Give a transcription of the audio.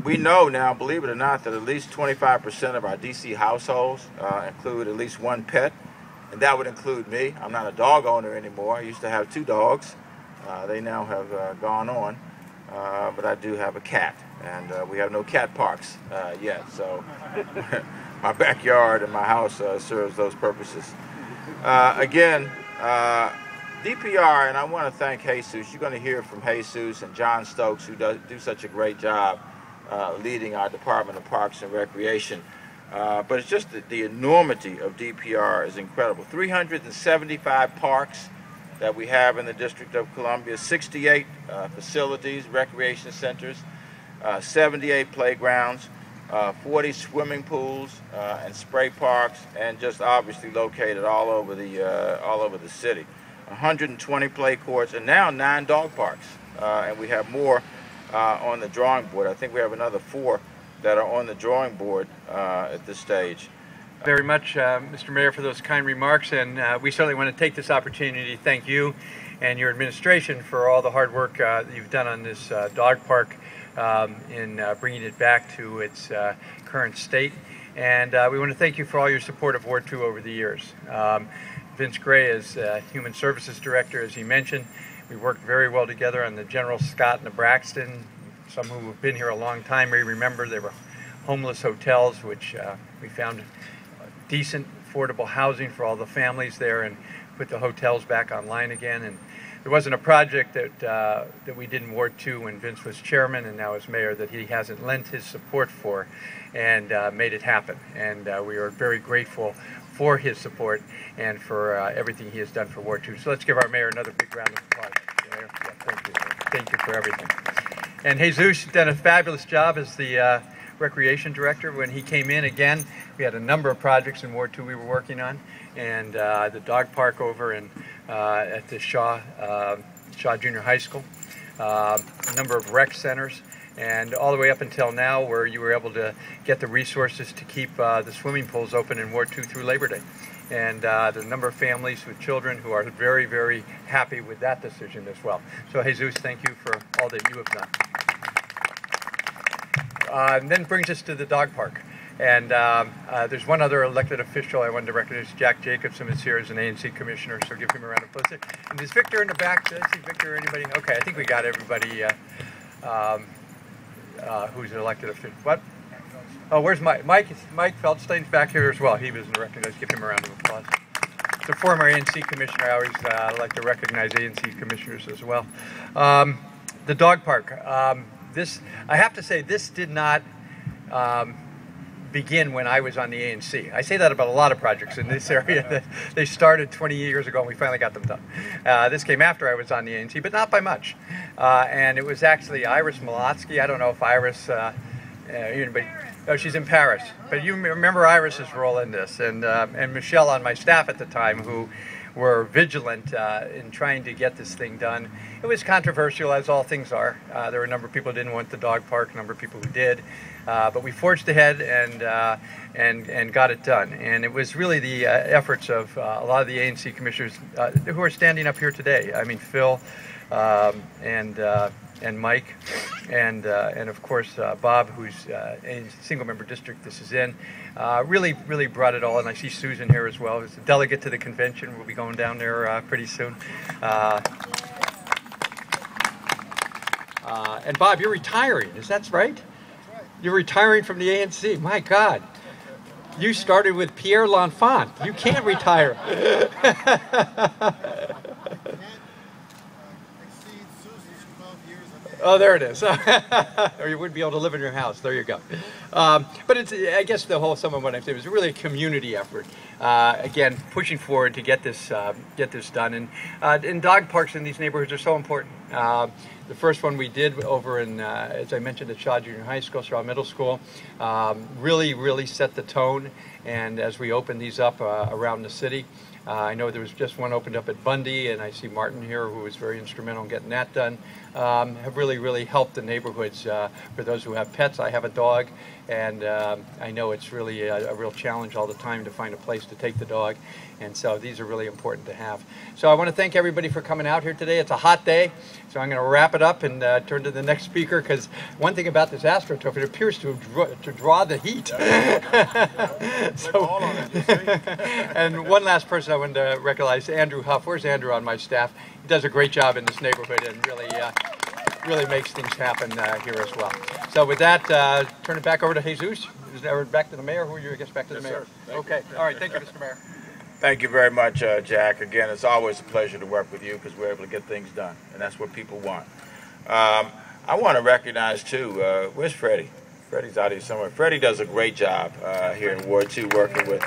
We know now, believe it or not, that at least 25% of our DC households include at least one pet, and that would include me. I'm not a dog owner anymore. I used to have 2 dogs. They now have gone on, but I do have a cat, and we have no cat parks yet, so my backyard and my house serves those purposes. Again, DPR, and I want to thank Jesus. You're going to hear from Jesus and John Stokes, who do such a great job leading our Department of Parks and Recreation. But it's just the enormity of DPR is incredible. 375 parks that we have in the District of Columbia, 68 facilities, recreation centers, 78 playgrounds, 40 swimming pools and spray parks, and just obviously located all over the city. 120 play courts, and now 9 dog parks, and we have more on the drawing board. I think we have another 4 that are on the drawing board at this stage. Very much, Mr. Mayor, for those kind remarks, and we certainly want to take this opportunity to thank you and your administration for all the hard work that you've done on this dog park in bringing it back to its current state. And we want to thank you for all your support of Ward 2 over the years. Vince Gray is Human Services Director, as he mentioned. We worked very well together on the General Scott and the Braxton. Some who have been here a long time may remember there were homeless hotels, which we found decent, affordable housing for all the families there and put the hotels back online again. And there wasn't a project that we did in Ward 2 when Vince was chairman and now as mayor that he hasn't lent his support for and made it happen. And we are very grateful for his support and for everything he has done for Ward 2. So let's give our mayor another big round of applause. Mayor, yeah, thank you. Thank you for everything. And Jesus done a fabulous job as the Recreation Director. When he came in again, we had a number of projects in Ward 2 we were working on, and the dog park over in at the Shaw Junior High School, a number of rec centers, and all the way up until now where you were able to get the resources to keep the swimming pools open in Ward 2 through Labor Day. And the number of families with children who are very, very happy with that decision as well. So Jesus, thank you for all that you have done. And then brings us to the dog park. And there's one other elected official I wanted to recognize. Jack Jacobson is here as an ANC commissioner, so give him a round of applause. And is Victor in the back? Did I see Victor or anybody? Okay, I think we got everybody who's an elected official. What? Oh, where's Mike? Mike Feldstein's back here as well. He was recognized. Give him a round of applause. As a former ANC commissioner, I always like to recognize ANC commissioners as well. The dog park. I have to say, this did not begin when I was on the ANC. I say that about a lot of projects in this area. They started 20 years ago and we finally got them done. This came after I was on the ANC, but not by much. And it was actually Iris Malotsky. I don't know if Iris, anybody, oh, she's in Paris. But you remember Iris's role in this, and Michelle on my staff at the time, who were vigilant in trying to get this thing done. It was controversial, as all things are. There were a number of people who didn't want the dog park, a number of people who did. But we forged ahead and got it done. And it was really the efforts of a lot of the ANC commissioners who are standing up here today. I mean, Phil and Mike, and of course Bob, who's a single-member district this is in, really brought it all. And I see Susan here as well, who's a delegate to the convention. We'll be going down there pretty soon. And Bob, you're retiring, is that right? That's right. You're retiring from the ANC. My God, you started with Pierre L'Enfant. You can't retire. Oh, there it is. Or you wouldn't be able to live in your house. There you go. But it's, I guess the whole sum of what I'm saying was really a community effort. Again, pushing forward to get this done. And dog parks in these neighborhoods are so important. The first one we did over in, as I mentioned, at Shaw Junior High School, Shaw Middle School, really set the tone. And as we open these up around the city, I know there was just one opened up at Bundy, and I see Martin here, who was very instrumental in getting that done. Have really helped the neighborhoods for those who have pets. I have a dog, and I know it's really a real challenge all the time to find a place to take the dog. And so these are really important to have. So I want to thank everybody for coming out here today. It's a hot day, so I'm going to wrap it up and turn to the next speaker, because one thing about this AstroTurf, it appears to draw the heat. And one last person I wanted to recognize, Andrew Huff. Where's Andrew on my staff? He does a great job in this neighborhood and really makes things happen here as well. So with that, turn it back over to Jesus. Or back to the mayor? Who are you? I guess back to the mayor. Okay. All right. Thank you, Mr. Mayor. Thank you very much, Jack. Again, it's always a pleasure to work with you because we're able to get things done, and that's what people want. I want to recognize, too, where's Freddie? Freddie's out here somewhere. Freddie does a great job here in Ward 2 working with